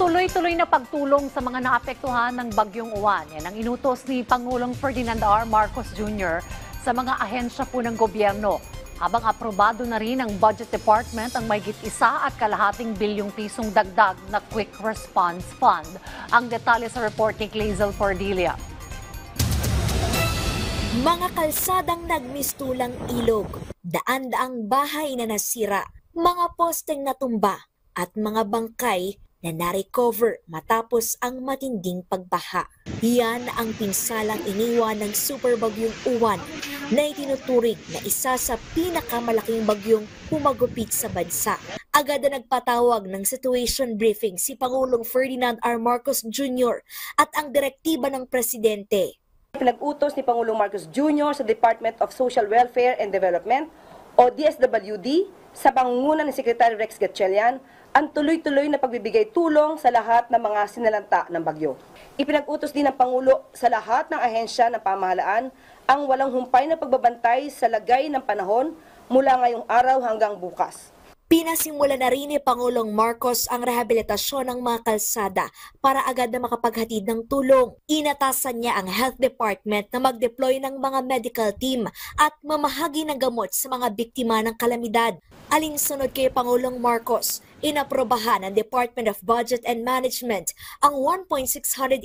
Tuloy-tuloy na pagtulong sa mga naapektuhan ng Bagyong Uwan. Yan ang inutos ni Pangulong Ferdinand R. Marcos Jr. sa mga ahensya po ng gobyerno. Habang aprobado na rin ng Budget Department ang mahigit 1.2 bilyong pisong dagdag na Quick Response Fund. Ang detalye sa report ni Clazel Cordelia. Mga kalsadang nagmistulang ilog, daan-daang bahay na nasira, mga posteng natumba at mga bangkay na na-recover matapos ang matinding pagbaha. Yan ang pinsalang iniwan ng Super Bagyong Uwan na itinuturing na isa sa pinakamalaking bagyong humagupit sa bansa. Agad na nagpatawag ng situation briefing si Pangulong Ferdinand R. Marcos Jr. at ang direktiba ng Presidente. Pinag-utos ni Pangulong Marcos Jr. sa Department of Social Welfare and Development o DSWD sa pangunguna ni Secretary Rex Gatchalian ang tuloy-tuloy na pagbibigay tulong sa lahat ng mga sinalanta ng bagyo. Ipinag-utos din ng Pangulo sa lahat ng ahensya ng pamahalaan ang walang humpay na pagbabantay sa lagay ng panahon mula ngayong araw hanggang bukas. Pinasimula na rin ni Pangulong Marcos ang rehabilitasyon ng mga kalsada para agad na makapaghatid ng tulong. Inatasan niya ang Health Department na mag-deploy ng mga medical team at mamahagi ng gamot sa mga biktima ng kalamidad. Alinsunod kay Pangulong Marcos, inaprobahan ng Department of Budget and Management ang 1.684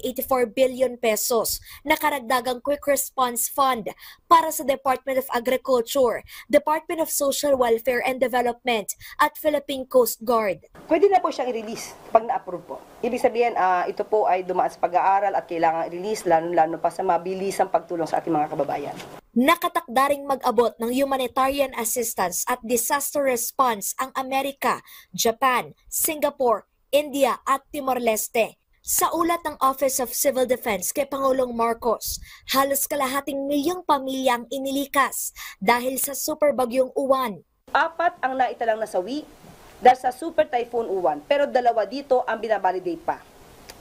billion pesos na karagdagang Quick Response Fund para sa Department of Agriculture, Department of Social Welfare and Development at Philippine Coast Guard. Pwede na po siyang i-release pag na-approve po. Ibig sabihin, ito po ay dumaan sa pag-aaral at kailangan i-release lalo pa sa mabilisang pagtulong sa ating mga kababayan. Nakatakda ring mag-abot ng humanitarian assistance at disaster response ang Amerika, Japan, Singapore, India at Timor-Leste. Sa ulat ng Office of Civil Defense kay Pangulong Marcos, halos kalahating milyong pamilya ang inilikas dahil sa Super Bagyong Uwan. 4 ang naitalang nasawi dahil sa Super Typhoon Uwan, pero 2 dito ang binabalidate pa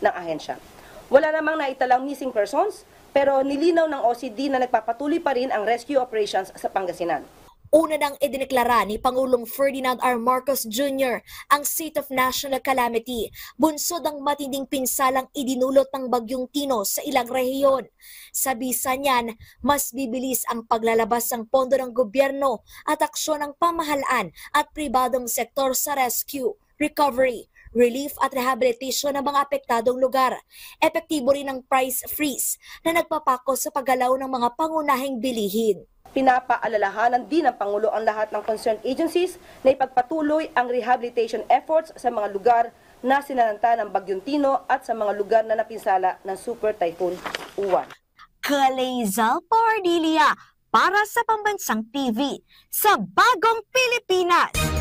ng ahensya. Wala namang naitalang missing persons, pero nilinaw ng OCD na nagpapatuloy pa rin ang rescue operations sa Pangasinan. Una nang idineklara ni Pangulong Ferdinand R. Marcos Jr. ang State of National Calamity, bunsod ang matinding pinsalang idinulot ng Bagyong Tino sa ilang rehiyon. Sa bisa niyan, mas bibilis ang paglalabas ng pondo ng gobyerno at aksyon ng pamahalaan at pribadong sektor sa rescue, recovery, relief at rehabilitation ng mga apektadong lugar. Epektibo rin ang price freeze na nagpapako sa paggalaw ng mga pangunahing bilihin. Pinapaalalahanan din ng Pangulo ang lahat ng concerned agencies na ipagpatuloy ang rehabilitation efforts sa mga lugar na sinalanta ng Bagyong Tino at sa mga lugar na napinsala ng Super Typhoon Uwan. Clazel Cordelia para sa Pambansang TV sa Bagong Pilipinas.